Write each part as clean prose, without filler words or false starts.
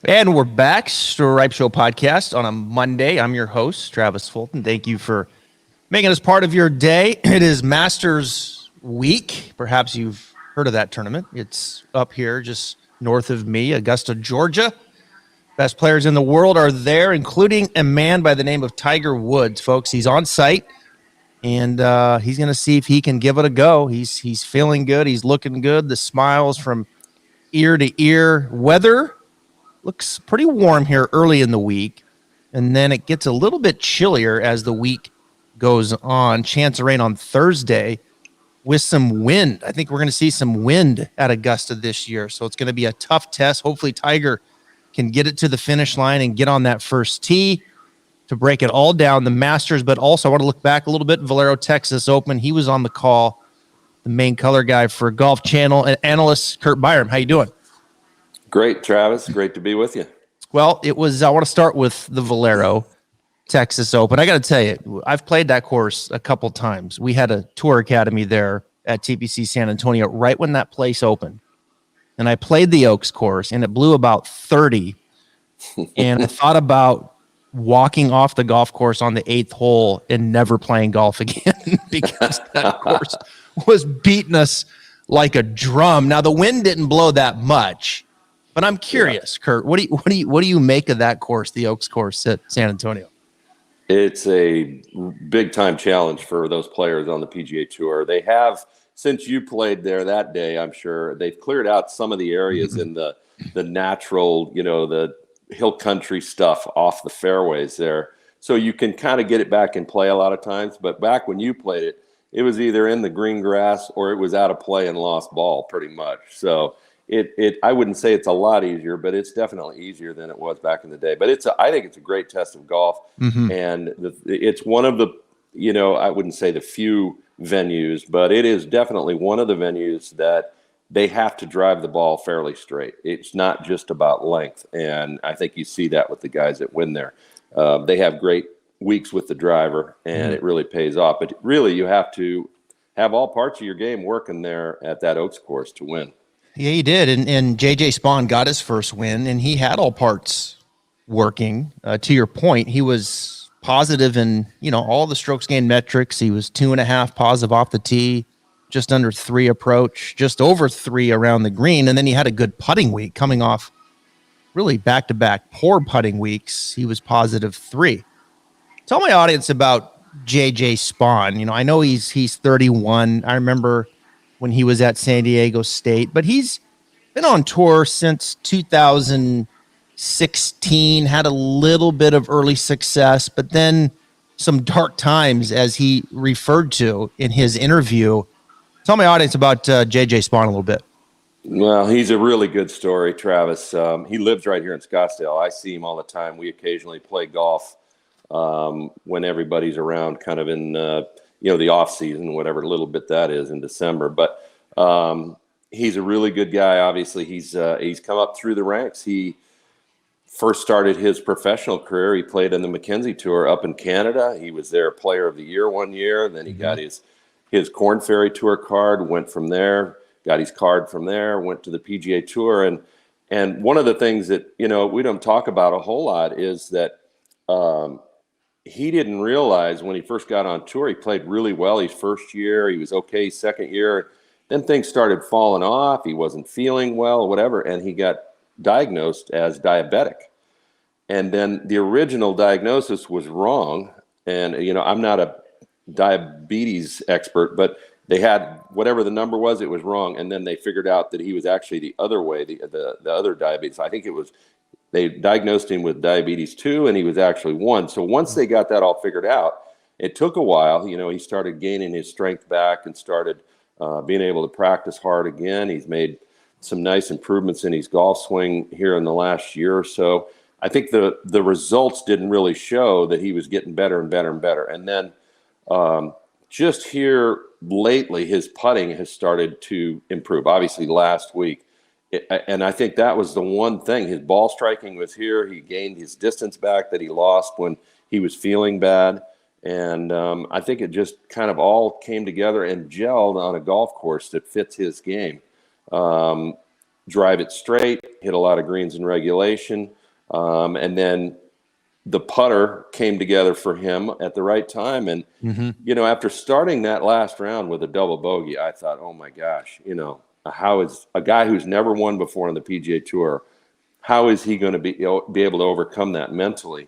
And we're back, Stripe Show podcast on a Monday. I'm your host, Travis Fulton. Thank you for making us part of your day. It is Masters Week. Perhaps you've heard of that tournament. It's up here just north of me, Augusta, Georgia. Best players in the world are there, including a man by the name of Tiger Woods, folks. He's on site, and he's going to see if he can give it a go. He's feeling good. He's looking good. The smiles from ear to ear. Weather looks pretty warm here early in the week, and then it gets a little bit chillier as the week goes on. Chance of rain on Thursday with some wind. I think we're going to see some wind at Augusta this year, so it's going to be a tough test. Hopefully Tiger can get it to the finish line and get on that first tee to break it all down, the Masters. But also I want to look back a little bit. Valero Texas Open, he was on the call, the main color guy for Golf Channel, and analyst Curt Byrum. How you doing? Great, Travis. Great to be with you. Well, I want to start with the Valero Texas Open. I got to tell you, I've played that course a couple times. We had a tour academy there at TPC San Antonio right when that place opened. And I played the Oaks course, and it blew about 30. And I thought about walking off the golf course on the 8th hole and never playing golf again because that course was beating us like a drum. Now, the wind didn't blow that much. But I'm curious, Curt, what do you make of that course, the Oaks course at San Antonio? It's a big time challenge for those players on the PGA Tour. They have, since you played there that day, I'm sure they've cleared out some of the areas in the natural, the hill country stuff off the fairways there. So you can kind of get it back in play a lot of times. But back when you played it, it was either in the green grass or it was out of play and lost ball pretty much. So I wouldn't say it's a lot easier, but it's definitely easier than it was back in the day. But I think it's a great test of golf, and it's one of the, I wouldn't say the few venues, but it is definitely one of the venues that they have to drive the ball fairly straight. It's not just about length, and I think you see that with the guys that win there. They have great weeks with the driver, and it really pays off. But really, you have to have all parts of your game working there at that Oaks course to win. Yeah, he did. And J.J. Spaun got his first win, and he had all parts working. To your point, he was positive in, all the strokes gained metrics. He was 2.5 positive off the tee, just under 3 approach, just over 3 around the green. And then he had a good putting week coming off really back-to-back poor putting weeks. He was positive 3. Tell my audience about J.J. Spaun. I know he's 31. I remember when he was at San Diego State, but he's been on tour since 2016, had a little bit of early success, but then some dark times, as he referred to in his interview. Tell my audience about J.J. Spaun a little bit. Well, he's a really good story, Travis. He lives right here in Scottsdale. I see him all the time. We occasionally play golf when everybody's around, kind of in the off season, whatever little bit that is in December. But he's a really good guy. Obviously, he's come up through the ranks. He first started his professional career. He played in the Mackenzie Tour up in Canada. He was their Player of the Year one year. Then he got his Korn Ferry Tour card. Went from there. Got his card from there. Went to the PGA Tour. And one of the things that we don't talk about a whole lot is that. He didn't realize when he first got on tour, he played really well his first year. He was okay second year. Then things started falling off. He wasn't feeling well or whatever, and he got diagnosed as diabetic. And then the original diagnosis was wrong. And, I'm not a diabetes expert, but they had whatever the number was, it was wrong. And then they figured out that he was actually the other way, the other diabetes. I think it was. They diagnosed him with diabetes 2, and he was actually 1. So once they got that all figured out, it took a while. He started gaining his strength back and started being able to practice hard again. He's made some nice improvements in his golf swing here in the last year or so. I think the results didn't really show that he was getting better and better and better. And then just here lately, his putting has started to improve. Obviously, last week. And I think that was the one thing. His ball striking was here. He gained his distance back that he lost when he was feeling bad. And I think it just kind of all came together and gelled on a golf course that fits his game. Drive it straight, hit a lot of greens in regulation. And then the putter came together for him at the right time. And, after starting that last round with a double bogey, I thought, oh my gosh, how is a guy who's never won before on the PGA Tour, how is he going to be able to overcome that mentally?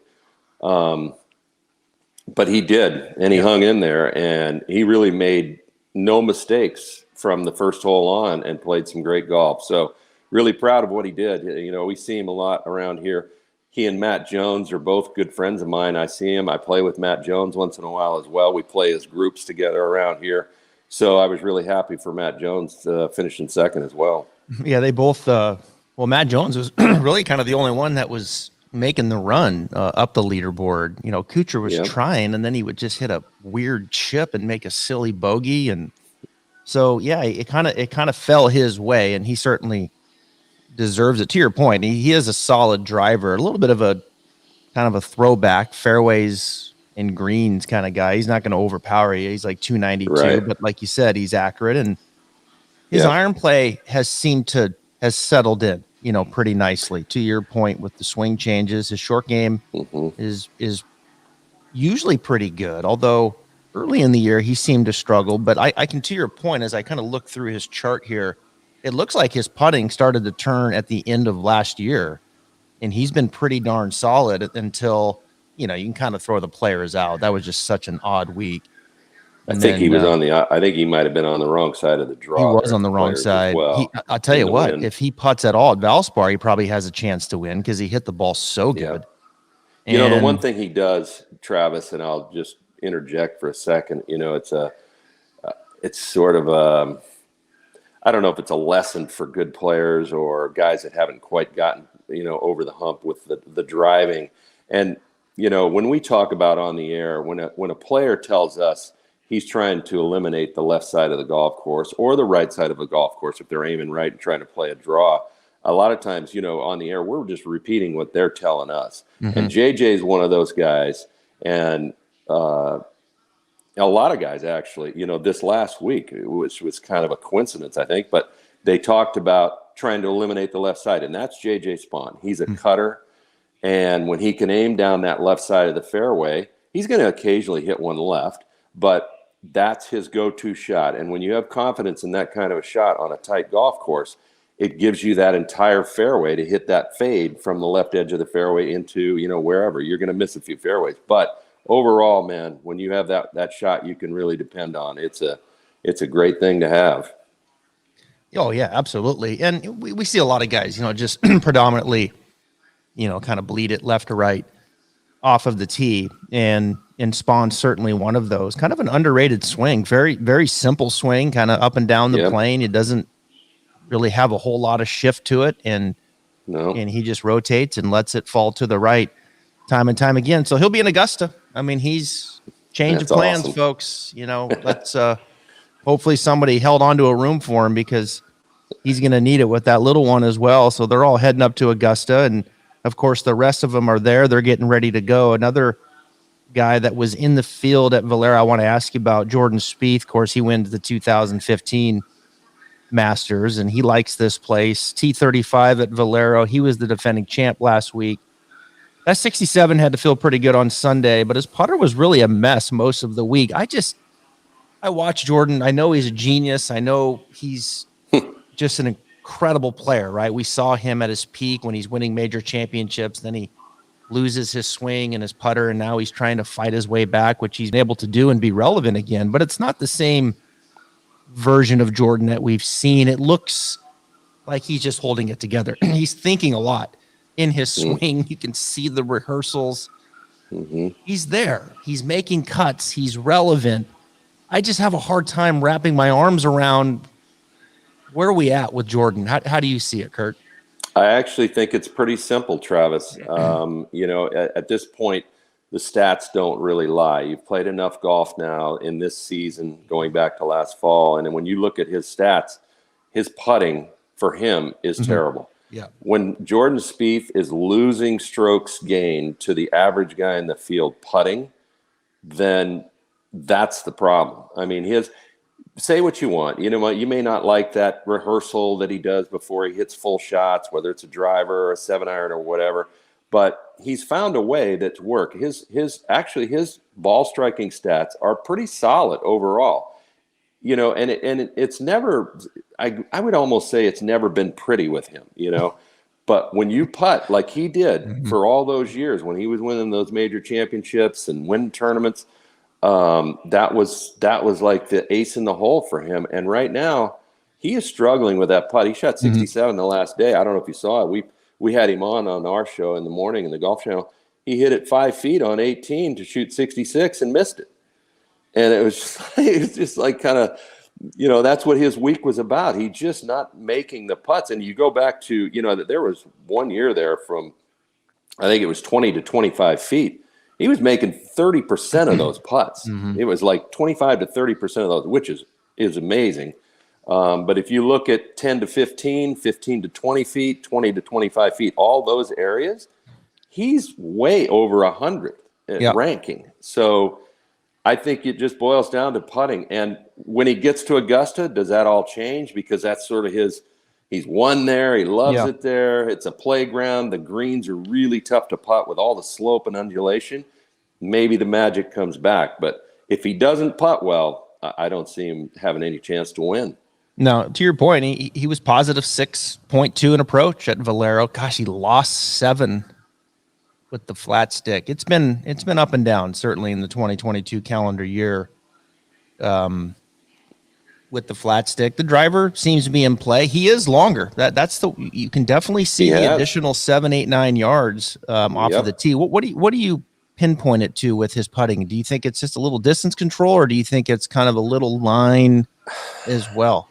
But he did, and he hung in there, and he really made no mistakes from the first hole on and played some great golf. So really proud of what he did. We see him a lot around here. He and Matt Jones are both good friends of mine. I see him. I play with Matt Jones once in a while as well. We play as groups together around here. So I was really happy for Matt Jones finishing second as well. Yeah, they both Matt Jones was really kind of the only one that was making the run up the leaderboard. Kuchar was trying, and then he would just hit a weird chip and make a silly bogey, and so it kind of fell his way, and he certainly deserves it. To your point, he is a solid driver, a little bit of a kind of a throwback fairways and greens kind of guy. He's not going to overpower you. He's like 292, but like you said, he's accurate, and his iron play has settled in, pretty nicely. To your point with the swing changes, his short game is usually pretty good, although early in the year he seemed to struggle. But I can, to your point, as I kind of look through his chart here, it looks like his putting started to turn at the end of last year, and he's been pretty darn solid until, you can kind of throw the players out. That was just such an odd week. I think he was I think he might have been on the wrong side of the draw. He was on the wrong side. Well, I'll tell you what, if he putts at all at Valspar, he probably has a chance to win because he hit the ball so good. Yeah. The one thing he does, Travis, and I'll just interject for a second, it's sort of I don't know if it's a lesson for good players or guys that haven't quite gotten, over the hump with the driving. And, when we talk about on the air, when a player tells us he's trying to eliminate the left side of the golf course or the right side of the golf course, if they're aiming right and trying to play a draw, a lot of times, on the air, we're just repeating what they're telling us. And JJ is one of those guys. And a lot of guys, actually, this last week, which was kind of a coincidence, I think, but they talked about trying to eliminate the left side. And that's JJ Spaun. He's a cutter. And when he can aim down that left side of the fairway, he's going to occasionally hit one left, but that's his go-to shot. And when you have confidence in that kind of a shot on a tight golf course, it gives you that entire fairway to hit that fade from the left edge of the fairway into, wherever. You're going to miss a few fairways. But overall, man, when you have that shot you can really depend on, it's a great thing to have. Oh, yeah, absolutely. And we see a lot of guys, just predominantly, kind of bleed it left to right off of the tee. And Spawn's certainly one of those. Kind of an underrated swing. Very, very simple swing, kind of up and down the plane. It doesn't really have a whole lot of shift to it. And he just rotates and lets it fall to the right time and time again. So he'll be in Augusta. I mean, he's change of plans, awesome. Folks. Let's hopefully somebody held onto a room for him because he's going to need it with that little one as well. So they're all heading up to Augusta. And, of course, the rest of them are there. They're getting ready to go. Another guy that was in the field at Valero I want to ask you about, Jordan Spieth. Of course, he wins the 2015 Masters, and he likes this place. T35 at Valero. He was the defending champ last week. That 67 had to feel pretty good on Sunday, but his putter was really a mess most of the week. I watch Jordan. I know he's a genius. I know he's just an incredible player, right? We saw him at his peak when he's winning major championships. Then he loses his swing and his putter, and now he's trying to fight his way back, which he's able to do and be relevant again. But it's not the same version of Jordan that we've seen. It looks like he's just holding it together. He's thinking a lot in his swing. You can see the rehearsals. He's there. He's making cuts. He's relevant. I just have a hard time wrapping my arms around where are we at with Jordan. How do you see it, Curt? I actually think it's pretty simple, Travis. At this point, the stats don't really lie. You've played enough golf now in this season, going back to last fall. And then when you look at his stats, his putting for him is terrible. Yeah. When Jordan Spieth is losing strokes gained to the average guy in the field putting, then that's the problem. I mean, say what you want. You know what? You may not like that rehearsal that he does before he hits full shots, whether it's a driver or a 7-iron or whatever. But he's found a way that's work. His ball striking stats are pretty solid overall. You know, and it's never. I would almost say it's never been pretty with him. You know, but when you putt like he did for all those years, when he was winning those major championships and winning tournaments. That was like the ace in the hole for him. And right now, he is struggling with that putt. He shot 67 the last day. I don't know if you saw it. We had him on our show in the morning in the Golf Channel. He hit it 5 feet on 18 to shoot 66 and missed it. And it was just like kind of, you know, that's what his week was about. He's just not making the putts. And you go back to, you know, that there was 1 year there from, I think it was 20 to 25 feet. He was making 30% of those putts. It was like 25 to 30% of those, which is amazing. But if you look at 10 to 15, 15 to 20 feet, 20 to 25 feet, all those areas, he's way over 100 at ranking. So I think it just boils down to putting. And when he gets to Augusta, does that all change? Because that's sort of he's won there. He loves it there. It's a playground. The greens are really tough to putt with all the slope and undulation. Maybe the magic comes back. But if he doesn't putt well, I don't see him having any chance to win. No, to your point, he was positive 6.2 in approach at Valero. Gosh, he lost 7 with the flat stick. It's been up and down, certainly in the 2022 calendar year. With the flat stick, the driver seems to be in play. He is longer. You can definitely see the additional 7, 8, 9 yards off of the tee. What do you pinpoint it to with his putting? Do you think it's just a little distance control, or do you think it's kind of a little line as well?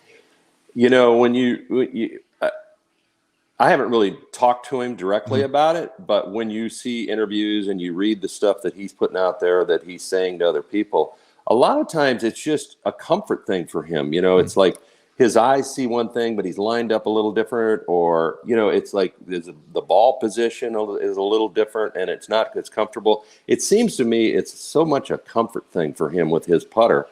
You know, I haven't really talked to him directly about it, but when you see interviews and you read the stuff that he's putting out there that he's saying to other people, a lot of times it's just a comfort thing for him. You know, it's like his eyes see one thing, but he's lined up a little different, or, you know, it's like the ball position is a little different and it's not as comfortable. It seems to me it's so much a comfort thing for him with his putter.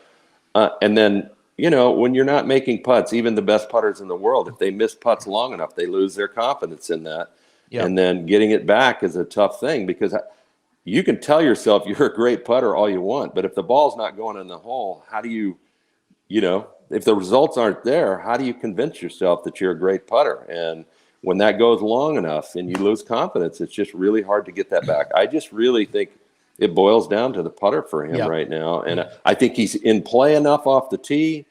And then, you know, when you're not making putts, even the best putters in the world, if they miss putts long enough, they lose their confidence in that. Yep. And then getting it back is a tough thing, because you can tell yourself you're a great putter all you want, but if the ball's not going in the hole, how do you know, if the results aren't there, how do you convince yourself that you're a great putter? And when that goes long enough and you lose confidence, it's just really hard to get that back. I just really think it boils down to the putter for him right now. And I think he's in play enough off the tee.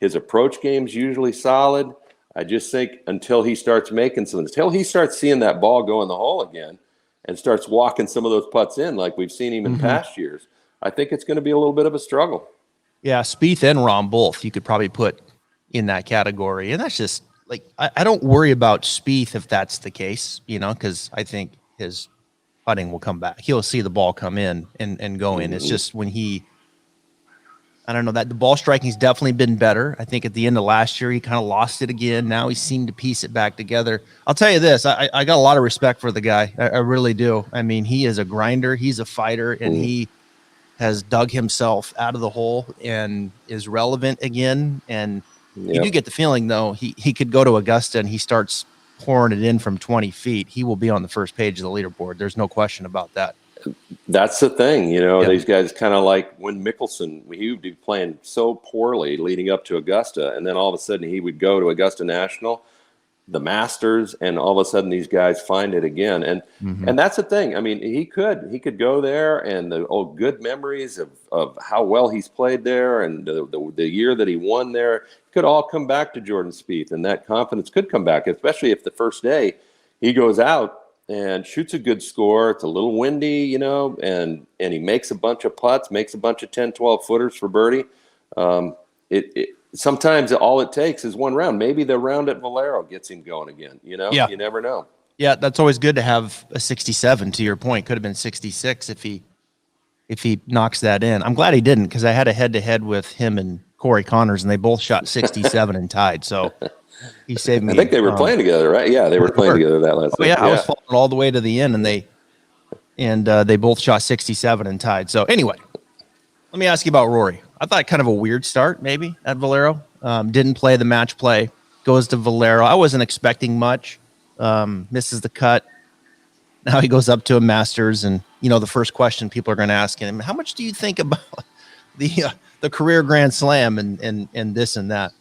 His approach game's usually solid. I just think until he starts seeing that ball go in the hole again and starts walking some of those putts in like we've seen him in past years, I think it's going to be a little bit of a struggle. Yeah, Spieth and Rahm both you could probably put in that category. And that's just like, I don't worry about Spieth if that's the case, you know, because I think his putting will come back. He'll see the ball come in and go in. It's just when I don't know, that the ball striking's definitely been better. I think at the end of last year, he kind of lost it again. Now he seemed to piece it back together. I'll tell you this, I got a lot of respect for the guy. I really do. I mean, he is a grinder. He's a fighter, and he has dug himself out of the hole and is relevant again. And you do get the feeling, though, he could go to Augusta and he starts pouring it in from 20 feet. He will be on the first page of the leaderboard. There's no question about that. That's the thing, you know, these guys kind of like when Mickelson, he would be playing so poorly leading up to Augusta, and then all of a sudden he would go to Augusta National, the Masters, and all of a sudden these guys find it again. And that's the thing. I mean, he could go there, and the good memories of how well he's played there and the year that he won there could all come back to Jordan Spieth, and that confidence could come back, especially if the first day he goes out and shoots a good score. It's a little windy, you know, and he makes a bunch of putts, makes a bunch of 10, 12 footers for birdie. Sometimes all it takes is one round. Maybe the round at Valero gets him going again, you know? You never know. Yeah, that's always good to have a 67, to your point. Could have been 66 if he knocks that in. I'm glad he didn't, because I had a head-to-head with him and Corey Connors, and they both shot 67 and tied, so he saved me. I think they were playing together, right? Yeah, they were playing together that last night. I was following all the way to the end, and they both shot 67 and tied. So anyway, let me ask you about Rory. I thought kind of a weird start maybe at Valero. Didn't play the match play, goes to Valero. I wasn't expecting much. Misses the cut. Now he goes up to a Masters, and the first question people are going to ask him: how much do you think about the career Grand Slam and this and that?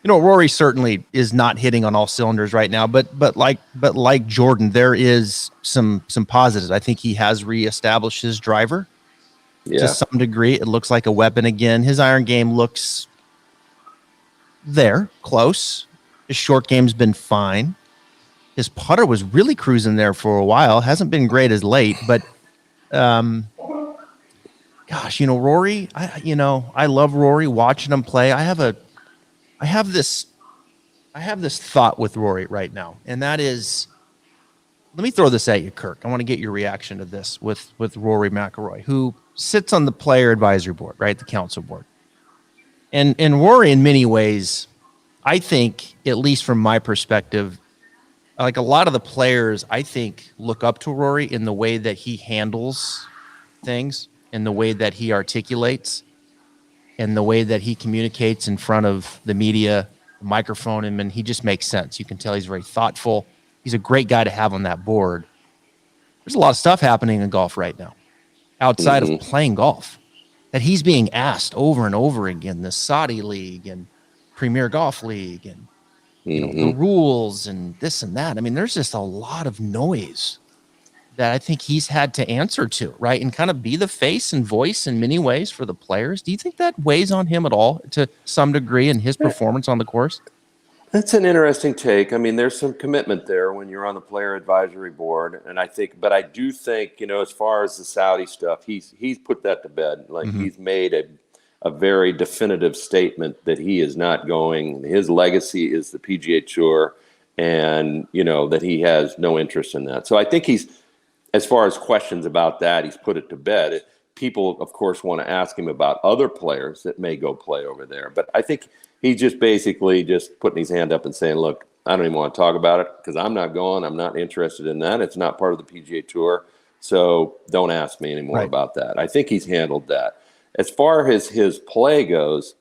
Rory certainly is not hitting on all cylinders right now, but like Jordan, there is some positives. I think he has reestablished his driver to some degree. It looks like a weapon again. His iron game looks there, close. His short game's been fine. His putter was really cruising there for a while. Hasn't been great as late, but Rory, I love Rory, watching him play. I have this thought with Rory right now, and that is, let me throw this at you, Kirk. I want to get your reaction to this with Rory McIlroy, who sits on the player advisory board, right? The council board. And Rory, in many ways, I think, at least from my perspective, like a lot of the players, I think, look up to Rory in the way that he handles things, in the way that he articulates, and the way that he communicates in front of the media, the microphone, and he just makes sense. You can tell he's very thoughtful. He's a great guy to have on that board. There's a lot of stuff happening in golf right now, outside of playing golf, that he's being asked over and over again, the Saudi League and Premier Golf League and the rules and this and that. I mean, there's just a lot of noise that I think he's had to answer to, right? And kind of be the face and voice in many ways for the players. Do you think that weighs on him at all to some degree in his performance on the course? That's an interesting take. I mean, there's some commitment there when you're on the player advisory board. And I do think, as far as the Saudi stuff, he's put that to bed. Like he's made a very definitive statement that he is not going. His legacy is the PGA Tour, and, that he has no interest in that. So I think as far as questions about that, he's put it to bed. People, of course, want to ask him about other players that may go play over there. But I think he's just basically just putting his hand up and saying, look, I don't even want to talk about it because I'm not going. I'm not interested in that. It's not part of the PGA Tour. So don't ask me anymore about that. I think he's handled that. As far as his play goes,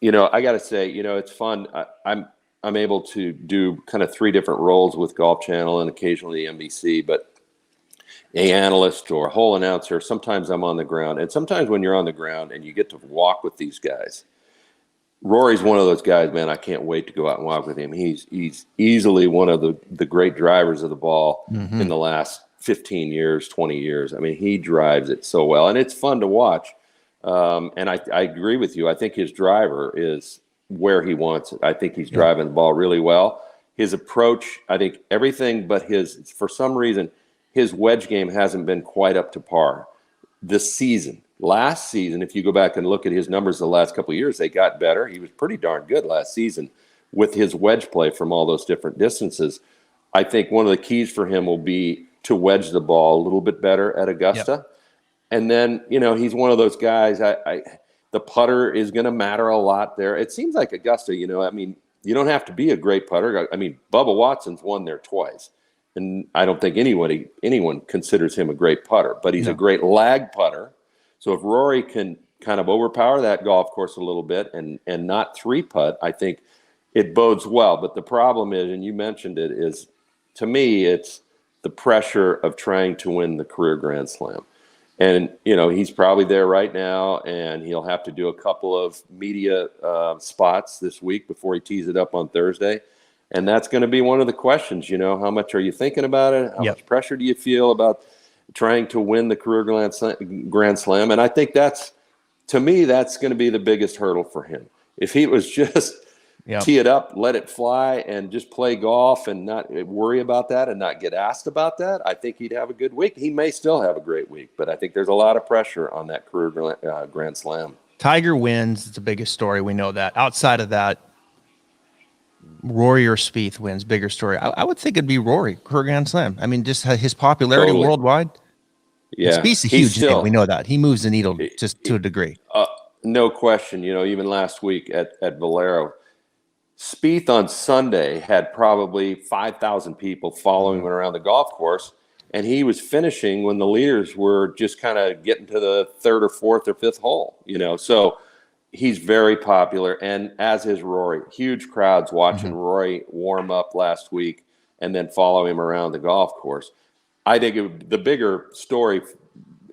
I got to say, it's fun. I'm able to do kind of 3 different roles with Golf Channel and occasionally NBC, but an analyst or a hole announcer. Sometimes I'm on the ground, and sometimes when you're on the ground and you get to walk with these guys, Rory's one of those guys, man. I can't wait to go out and walk with him. He's easily one of the great drivers of the ball in the last 15 years, 20 years. I mean, he drives it so well, and it's fun to watch. And I agree with you. I think his driver is where he wants it. I think he's driving the ball really well. His approach, I think everything but for some reason, his wedge game hasn't been quite up to par this season. Last season, if you go back and look at his numbers the last couple of years, they got better. He was pretty darn good last season with his wedge play from all those different distances. I think one of the keys for him will be to wedge the ball a little bit better at Augusta. Yep. And then, he's one of those guys, the putter is going to matter a lot there. It seems like Augusta, you don't have to be a great putter. I mean, Bubba Watson's won there twice. And I don't think anyone considers him a great putter, but he's a great lag putter. So if Rory can kind of overpower that golf course a little bit and not 3-putt, I think it bodes well. But the problem is, and you mentioned it, is to me, it's the pressure of trying to win the career Grand Slam. And, he's probably there right now, and he'll have to do a couple of media spots this week before he tees it up on Thursday. And that's going to be one of the questions, how much are you thinking about it? How much pressure do you feel about trying to win the career Grand Slam? And I think that's going to be the biggest hurdle for him. If he was just tee it up, let it fly, and just play golf and not worry about that and not get asked about that, I think he'd have a good week. He may still have a great week, but I think there's a lot of pressure on that career Grand Slam. Tiger wins. It's the biggest story. We know that. Outside of that, Rory or Spieth wins, bigger story. I would think it'd be Rory, career Grand Slam. I mean, just his popularity worldwide. Yeah, Spieth's a huge name. We know that. He moves the needle just to a degree. No question. Even last week at Valero, Spieth on Sunday had probably 5,000 people following him around the golf course. and he was finishing when the leaders were just kind of getting to the third or fourth or fifth hole, so he's very popular, and as is Rory. Huge crowds watching Rory warm up last week and then follow him around the golf course. I think the bigger story,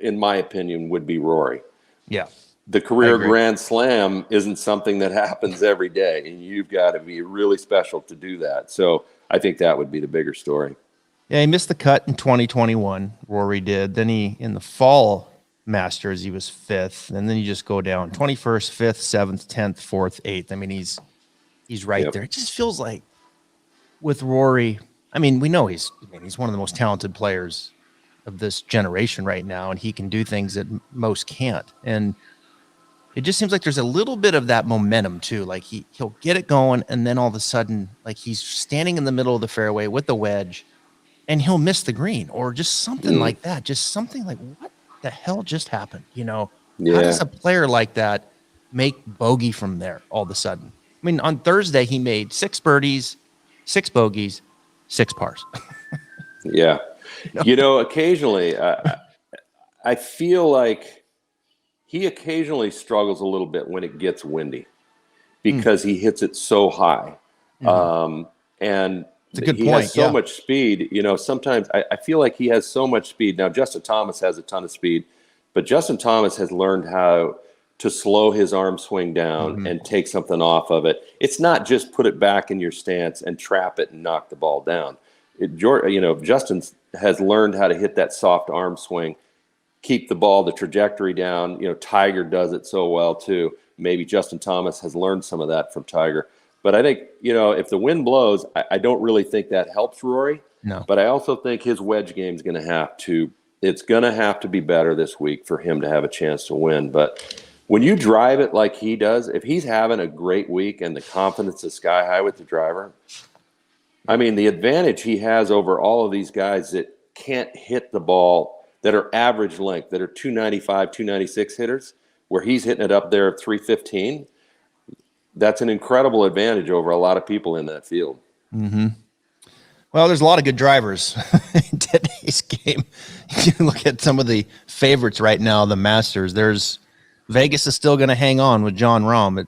in my opinion, would be Rory. Yeah. The career Grand Slam isn't something that happens every day, and you've got to be really special to do that. So I think that would be the bigger story. Yeah, he missed the cut in 2021. Rory did. Then in the fall Masters, he was fifth, and then you just go down 21st, 5th, 7th, 10th, 4th, 8th. I mean, he's right there. It just feels like with Rory, I mean, we know he's one of the most talented players of this generation right now, and he can do things that most can't. And it just seems like there's a little bit of that momentum too. Like he'll get it going, and then all of a sudden, like he's standing in the middle of the fairway with the wedge, and he'll miss the green or just something like that. Just something like, what the hell just happened? How does a player like that make bogey from there all of a sudden? I mean, on Thursday, he made 6 birdies, 6 bogeys, 6 pars. Yeah. Occasionally, I feel like he occasionally struggles a little bit when it gets windy because he hits it so high. And it's a good he point. Has so much speed. Sometimes I feel like he has so much speed. Now, Justin Thomas has a ton of speed, but Justin Thomas has learned how to slow his arm swing down and take something off of it. It's not just put it back in your stance and trap it and knock the ball down. Justin has learned how to hit that soft arm swing, keep the trajectory down. Tiger does it so well too. Maybe Justin Thomas has learned some of that from Tiger. But I think, if the wind blows, I don't really think that helps Rory. No. But I also think his wedge game is going to have to be better this week for him to have a chance to win. But when you drive it like he does, if he's having a great week and the confidence is sky high with the driver, I mean, the advantage he has over all of these guys that can't hit the ball, that are average length, that are 295, 296 hitters, where he's hitting it up there at 315, that's an incredible advantage over a lot of people in that field. Well, there's a lot of good drivers in today's game. You look at some of the favorites right now, the Masters. Vegas is still going to hang on with Jon Rahm at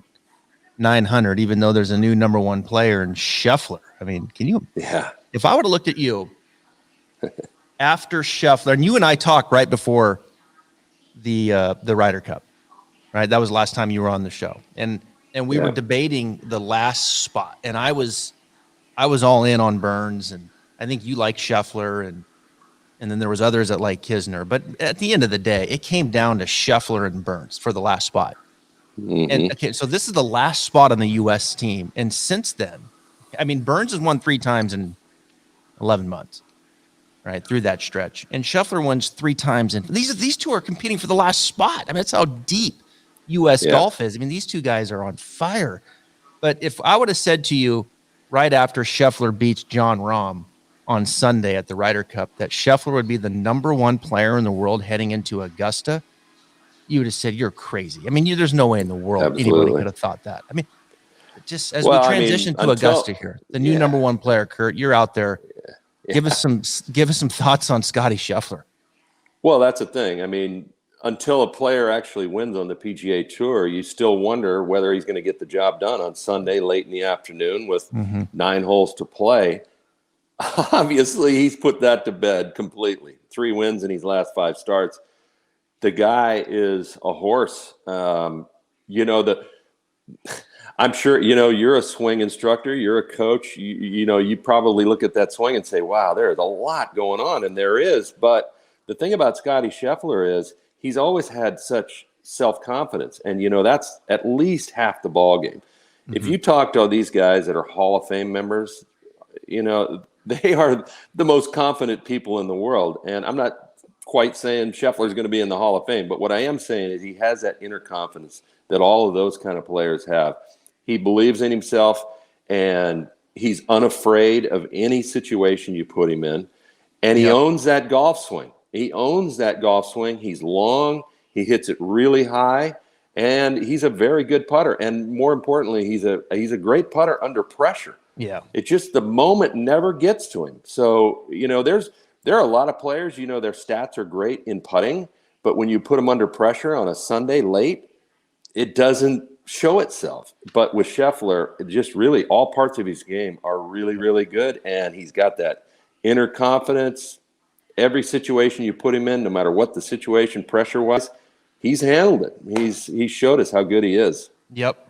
900, even though there's a new number 1 player in Scheffler. I mean, can you? Yeah. If I would have looked at you after Scheffler, and you and I talked right before the Ryder Cup, right? That was the last time you were on the show, and we were debating the last spot, and I was all in on Burns, and I think you like Scheffler, and then there was others that like Kisner. But at the end of the day, it came down to Scheffler and Burns for the last spot. And okay, so this is the last spot on the U.S. team, and since then, I mean, Burns has won 3 times in 11 months, right, through that stretch, and Scheffler wins 3 times, and these two are competing for the last spot. I mean, that's how deep U.S. golf is. I mean, these two guys are on fire. But if I would have said to you right after Scheffler beats Jon Rahm on Sunday at the Ryder Cup that Scheffler would be the number 1 player in the world heading into Augusta, you would have said, you're crazy. I mean, there's no way in the world anybody could have thought that. I mean, just as we transition to Augusta here, the new number 1 player, Curt, you're out there. Give us some thoughts on Scotty Scheffler. Well, that's the thing. I mean, until a player actually wins on the PGA Tour, you still wonder whether he's going to get the job done on Sunday late in the afternoon with 9 holes to play. Obviously, he's put that to bed completely. 3 wins in his last 5 starts. The guy is a horse. I'm sure, you're a swing instructor, you're a coach, you probably look at that swing and say, wow, there's a lot going on, and there is. But the thing about Scotty Scheffler is he's always had such self-confidence, and, that's at least half the ball game. If you talk to all these guys that are Hall of Fame members, they are the most confident people in the world. And I'm not quite saying Scheffler's going to be in the Hall of Fame, but what I am saying is he has that inner confidence that all of those kind of players have. He believes in himself, and he's unafraid of any situation you put him in. And he owns that golf swing. He's long. He hits it really high, and he's a very good putter. And more importantly, he's a great putter under pressure. Yeah. It's just the moment never gets to him. So, there's there are a lot of players, their stats are great in putting, but when you put them under pressure on a Sunday late, it doesn't show itself. But with Scheffler, just really all parts of his game are really, really good. And he's got that inner confidence. Every situation you put him in, no matter what the situation pressure-wise, he's handled it. He showed us how good he is. Yep.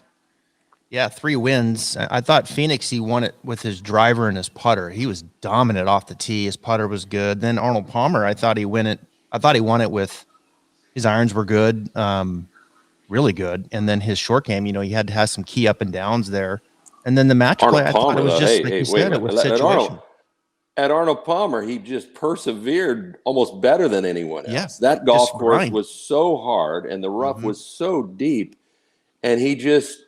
Yeah, 3 wins. I thought Phoenix, he won it with his driver and his putter. He was dominant off the tee. His putter was good. Then Arnold Palmer, I thought he won it with his irons were good, really good. And then his short game, he had to have some key up and downs there. And then the match play, I thought it was just like you said, it was situation. At Arnold Palmer, he just persevered almost better than anyone else. Yeah, that golf course was so hard and the rough was so deep, and he just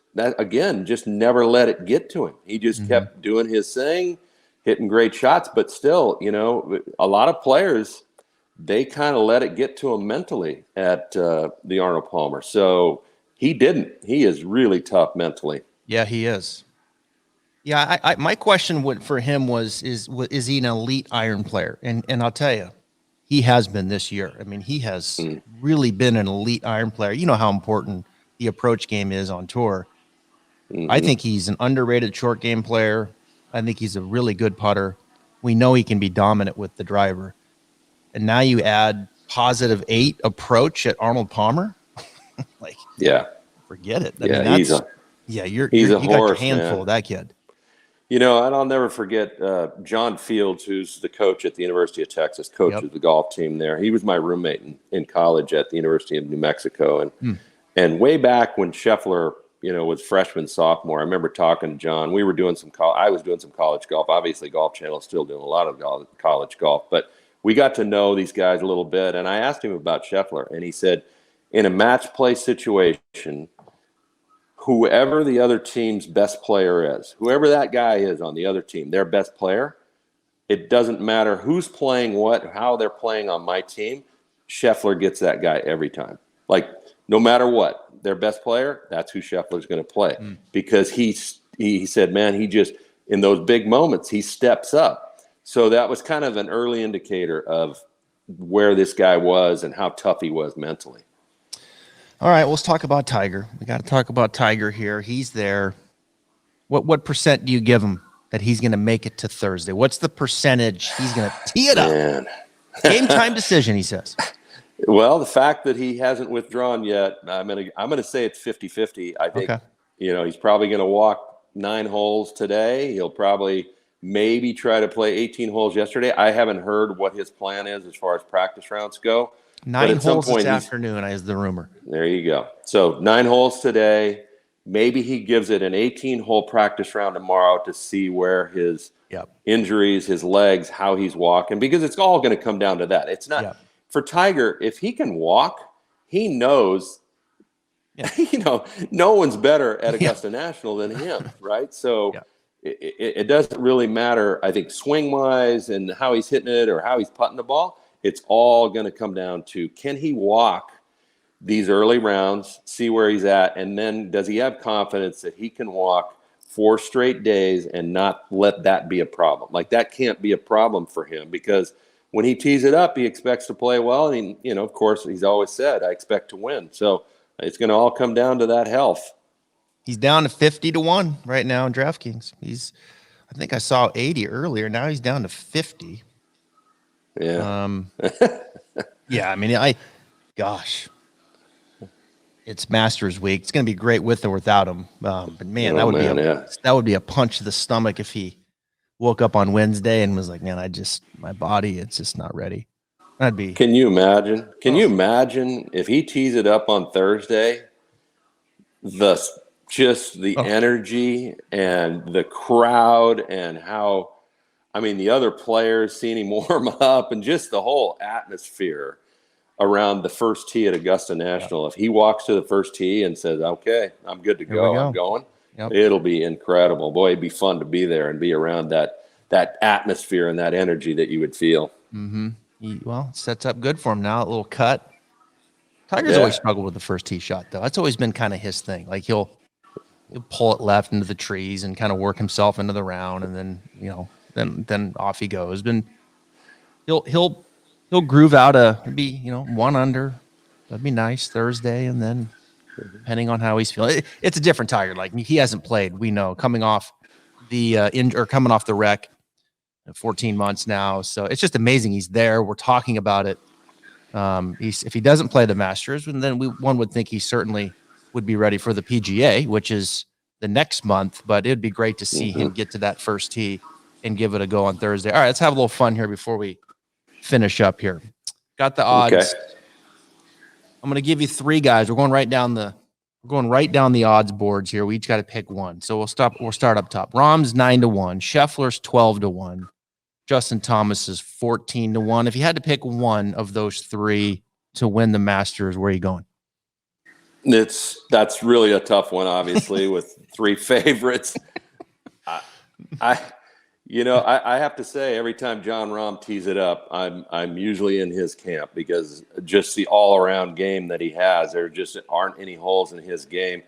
never let it get to him. He just kept doing his thing, hitting great shots, but still, a lot of players, they kind of let it get to him mentally at the Arnold Palmer. So he didn't. He is really tough mentally. Yeah, he is. Yeah, my question for him was, is he an elite iron player? And I'll tell you, he has been this year. I mean, he has really been an elite iron player. You know how important the approach game is on tour. I think he's an underrated short game player. I think he's a really good putter. We know he can be dominant with the driver. And now you add +8 approach at Arnold Palmer. Forget it. I mean, he's a horse, got your handful of that kid. And I'll never forget John Fields, who's the coach at the University of Texas, coach of the golf team there. He was my roommate in college at the University of New Mexico. And way back when Scheffler, was freshman, sophomore, I remember talking to John. We were doing I was doing some college golf. Obviously, Golf Channel is still doing a lot of college golf. But we got to know these guys a little bit. And I asked him about Scheffler. And he said, in a match play situation, whoever the other team's best player is, whoever that guy is on the other team, their best player, it doesn't matter who's playing what, how they're playing on my team, Scheffler gets that guy every time. Like, no matter what, their best player, that's who Scheffler's going to play. Because he said, man, he just, in those big moments, he steps up. So that was kind of an early indicator of where this guy was and how tough he was mentally. All right, let's talk about Tiger. We got to talk about Tiger here. He's there. What percent do you give him that he's going to make it to Thursday? What's the percentage he's going to tee it up? Game time decision, he says. Well, the fact that he hasn't withdrawn yet, I'm gonna say it's 50-50. I think he's probably going to walk 9 holes today. He'll probably maybe try to play 18 holes yesterday. I haven't heard what his plan is as far as practice rounds go. 9 holes this afternoon is the rumor. There you go. So 9 holes today. Maybe he gives it an 18-hole practice round tomorrow to see where his injuries, his legs, how he's walking, because it's all going to come down to that. It's not for Tiger. If he can walk, he knows, no one's better at Augusta National than him, right? So it doesn't really matter, I think, swing-wise and how he's hitting it or how he's putting the ball. It's all going to come down to, can he walk these early rounds, see where he's at, and then does he have confidence that he can walk 4 straight days and not let that be a problem? Like, that can't be a problem for him, because when he tees it up, he expects to play well. And, of course, he's always said, I expect to win. So it's going to all come down to that health. He's down to 50-1 right now in DraftKings. I think I saw 80 earlier. Now he's down to 50. Yeah. I mean, it's Masters week. It's going to be great with or without him. But man, that would be a punch to the stomach if he woke up on Wednesday and was like, man, my body, it's just not ready. That'd be. Can you imagine? Can you imagine if he tees it up on Thursday, the energy and the crowd and how, the other players seeing him warm up and just the whole atmosphere around the first tee at Augusta National. If he walks to the first tee and says, okay, I'm good to go, I'm going, it'll be incredible. Boy, it'd be fun to be there and be around that atmosphere and that energy that you would feel. Well, it sets up good for him now, a little cut. Tiger's always struggled with the first tee shot, though. That's always been kind of his thing. Like, he'll pull it left into the trees and kind of work himself into the round, and then, then off he goes. Been he'll groove out one under. That'd be nice Thursday, and then depending on how he's feeling, it's a different Tiger. Like he hasn't played. We know coming off coming off the wreck, 14 months now. So it's just amazing he's there. We're talking about it. If he doesn't play the Masters, then one would think he certainly would be ready for the PGA, which is the next month. But it'd be great to see him get to that first tee and give it a go on Thursday. All right, let's have a little fun here before we finish up here. Got the odds. Okay. I'm going to give you three guys. We're going right down the odds boards here. We each got to pick one. So we'll start up top. Rahm's 9-1. Scheffler's 12-1. Justin Thomas is 14-1. If you had to pick one of those three to win the Masters, where are you going? That's really a tough one, obviously, with three favorites. I have to say, every time Jon Rahm tees it up, I'm usually in his camp because just the all-around game that he has, there just aren't any holes in his game.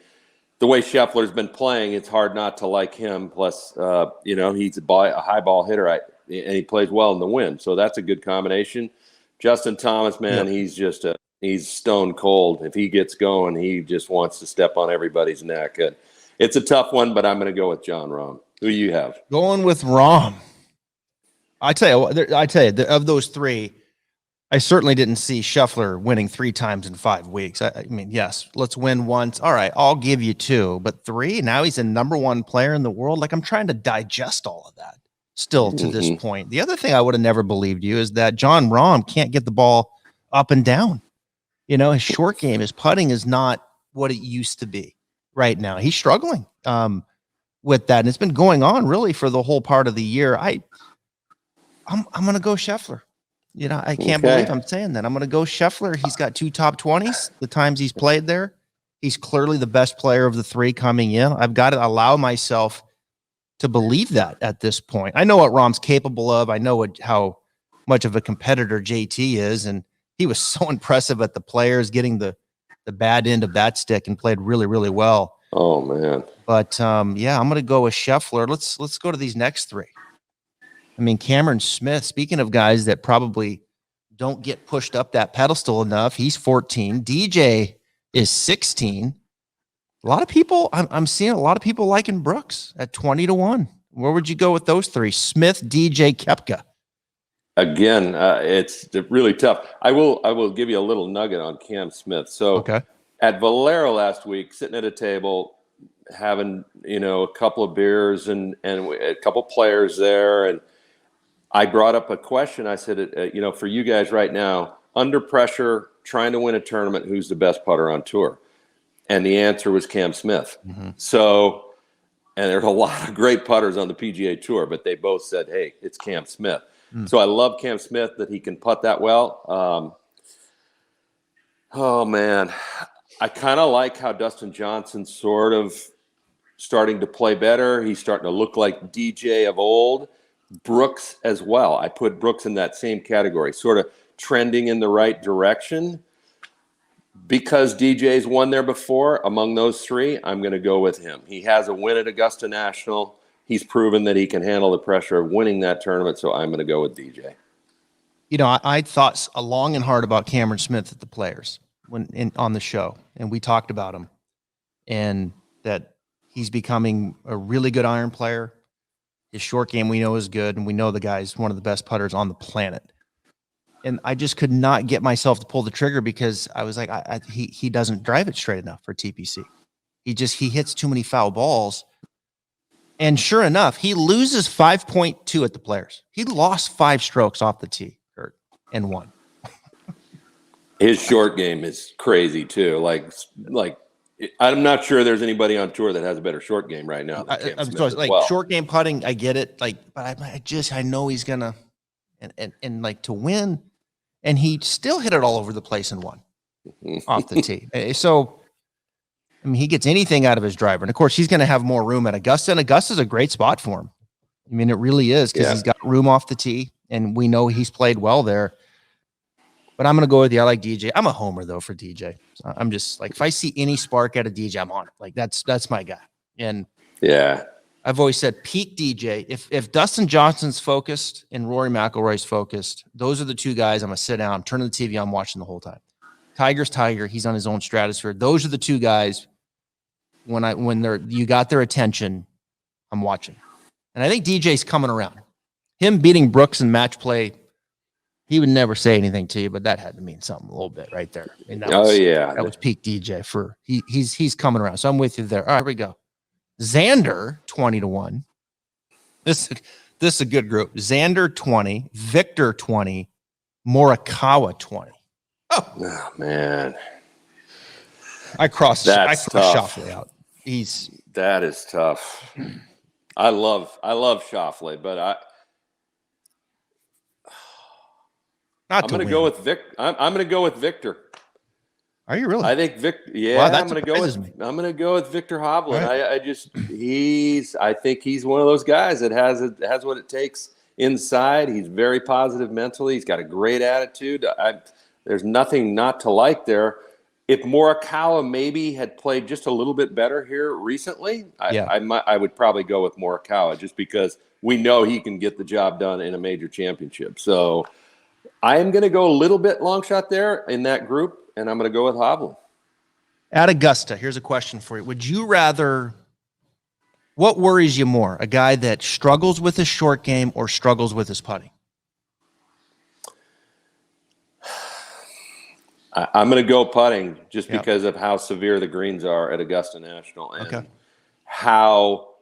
The way Scheffler's been playing, it's hard not to like him. Plus, he's a high ball hitter, and he plays well in the wind. So that's a good combination. Justin Thomas, man, yep. He's stone cold. If he gets going, he just wants to step on everybody's neck. It's a tough one, but I'm going to go with Jon Rahm. Who do you have? Going with Rahm. I tell you, of those three, I certainly didn't see Scheffler winning 3 times in 5 weeks. I mean, yes, let's win once. All right, I'll give you 2, but 3. Now he's a number 1 player in the world. Like, I'm trying to digest all of that still to this point. The other thing I would have never believed you is that Jon Rahm can't get the ball up and down. His short game, his putting is not what it used to be right now. He's struggling with that. And it's been going on really for the whole part of the year. I'm going to go Scheffler. I can't believe I'm saying that. I'm going to go Scheffler. He's got 2 top 20s the times he's played there. He's clearly the best player of the 3 coming in. I've got to allow myself to believe that at this point. I know what Rahm's capable of. I know how much of a competitor JT is, and he was so impressive at the Players, getting the bad end of that stick and played really, really well. Oh man! But I'm going to go with Scheffler. Let's go to these next 3. I mean, Cameron Smith. Speaking of guys that probably don't get pushed up that pedestal enough, he's 14. DJ is 16. A lot of people. I'm seeing a lot of people liking Brooks at 20-1. Where would you go with those 3? Smith, DJ, Koepka. Again, it's really tough. I will give you a little nugget on Cam Smith. So at Valero last week, sitting at a table, having a couple of beers and a couple players there, and I brought up a question. I said, for you guys right now, under pressure, trying to win a tournament, who's the best putter on tour? And the answer was Cam Smith. So, and there's a lot of great putters on the PGA Tour, but they both said, hey, it's Cam Smith. So I love Cam Smith that he can putt that well. Oh, man. I kind of like how Dustin Johnson's sort of starting to play better. He's starting to look like DJ of old. Brooks as well. I put Brooks in that same category, sort of trending in the right direction. Because DJ's won there before, among those 3, I'm going to go with him. He has a win at Augusta National. He's proven that he can handle the pressure of winning that tournament, so I'm going to go with DJ. I thought long and hard about Cameron Smith at the Players on the show, and we talked about him, and that he's becoming a really good iron player. His short game we know is good, and we know the guy's one of the best putters on the planet. And I just could not get myself to pull the trigger because I was like, he doesn't drive it straight enough for TPC. He hits too many foul balls. And sure enough, he loses 5.2 at the Players. He lost 5 strokes off the tee, Curt, and won. His short game is crazy too. Like I'm not sure there's anybody on tour that has a better short game right now than Cam Smith as well. Short game putting, I get it. But I know he's gonna and to win, and he still hit it all over the place and won off the tee. So. I mean, he gets anything out of his driver. And, of course, he's going to have more room at Augusta. And Augusta's a great spot for him. I mean, it really is because he's got room off the tee, and we know he's played well there. But I'm going to go with you. I like DJ. I'm a homer, though, for DJ. So I'm just like, if I see any spark out of DJ, I'm on it. Like, that's my guy. And yeah, I've always said peak DJ. If Dustin Johnson's focused and Rory McIlroy's focused, those are the two guys I'm going to sit down, turn the TV on, watching the whole time. Tiger's Tiger. He's on his own stratosphere. Those are the two guys when you got their attention, I'm watching. And I think DJ's coming around. Him beating Brooks in match play, he would never say anything to you, but that had to mean something a little bit right there. And that was peak DJ for he's coming around. So I'm with you there. All right, here we go. Xander 20-1. This is a good group. Xander 20, Victor 20, Morikawa 20. Oh man, I crossed Schauffele out. That is tough. I love Schauffele, but I'm going to go with I'm going to go with Victor. Are you really? I think Victor. Yeah, wow, I'm going to go with Victor Hovland. Right. I think he's one of those guys that has what it takes inside. He's very positive mentally. He's got a great attitude. There's nothing not to like there. If Morikawa maybe had played just a little bit better here recently, I would probably go with Morikawa just because we know he can get the job done in a major championship. So I am going to go a little bit long shot there in that group, and I'm going to go with Hovland. At Augusta, here's a question for you. Would you rather, what worries you more, a guy that struggles with his short game or struggles with his putting? I'm going to go putting just because of how severe the greens are at Augusta National and how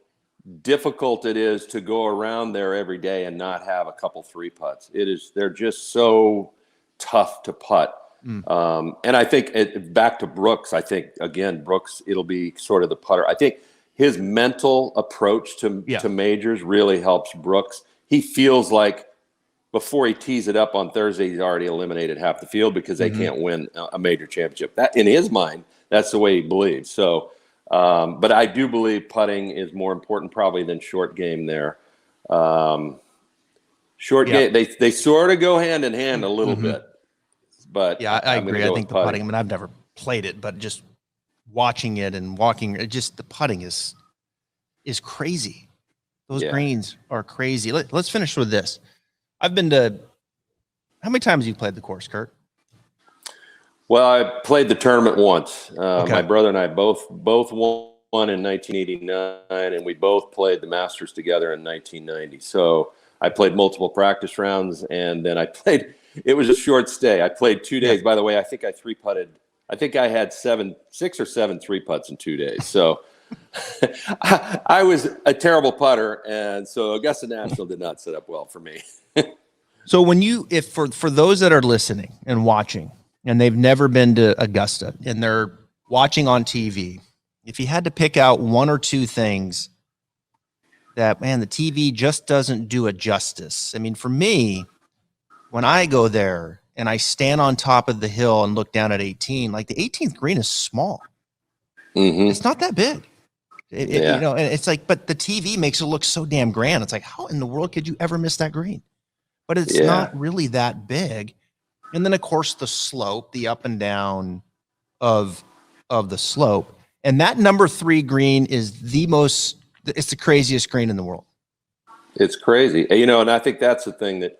difficult it is to go around there every day and not have a couple three putts. They're just so tough to putt. And I think back to Brooks, I think again, Brooks, it'll be sort of the putter. I think his mental approach to majors really helps Brooks. He feels like before he tees it up on Thursday, he's already eliminated half the field because they can't win a major championship. That in his mind, that's the way he believes. So, but I do believe putting is more important probably than short game there. Short game, they sort of go hand in hand a little bit. But I agree. I think the putting. I mean, I've never played it, but just watching it and just the putting is crazy. Those greens are crazy. Let's finish with this. I've been to. How many times have you played the course, Curt? Well, I played the tournament once. My brother and I both won in 1989, and we both played the Masters together in 1990. So I played multiple practice rounds, and then I played. It was a short stay. I played 2 days. By the way, I think I three-putted. I think I had 6 or 7 three-putts in 2 days. So I was a terrible putter, and so Augusta National did not set up well for me. So for those that are listening and watching, and they've never been to Augusta, and they're watching on TV, if you had to pick out one or two things that, man, the TV just doesn't do it justice. I mean, for me, when I go there and I stand on top of the hill and look down at 18, like the 18th green is small. It's not that big. You know, and it's like, but the TV makes it look so damn grand. It's like, how in the world could you ever miss that green? But it's not really that big. And then of course the slope, the up and down of the slope. And that number 3 green is it's the craziest green in the world. It's crazy. You know, and I think that's the thing that,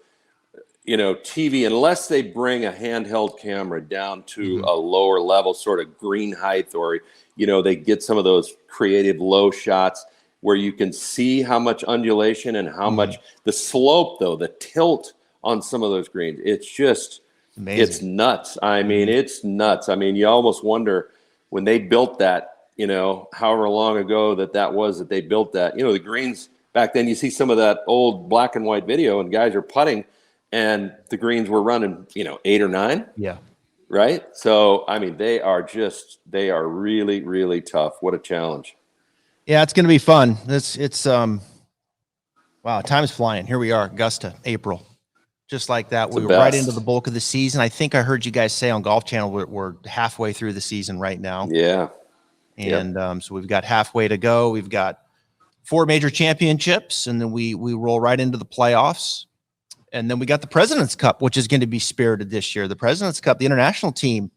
you know, TV, unless they bring a handheld camera down to a lower level, sort of green height, or, you know, they get some of those creative low shots where you can see how much undulation and how much the slope, though, the tilt on some of those greens. It's just, it's nuts. I mean, it's nuts. I mean, you almost wonder when they built that, you know, however long ago that was that they built that, you know, the greens back then, you see some of that old black and white video and guys are putting and the greens were running, you know, 8 or 9. Yeah. Right. So, I mean, they are really, really tough. What a challenge. Yeah, it's going to be fun. Wow, time's flying. Here we are, Augusta, April. Just like that. We were right into the bulk of the season. I think I heard you guys say on Golf Channel we're halfway through the season right now. Yeah. And so we've got halfway to go. We've got 4 major championships, and then we roll right into the playoffs. And then we got the President's Cup, which is going to be spirited this year. The President's Cup, the international team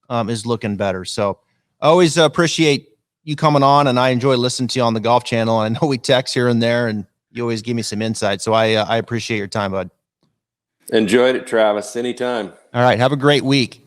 is looking better. So I always appreciate you coming on, and I enjoy listening to you on the Golf Channel. I know we text here and there, and you always give me some insight. So I appreciate your time, bud. Enjoyed it, Travis. Anytime. All right. Have a great week.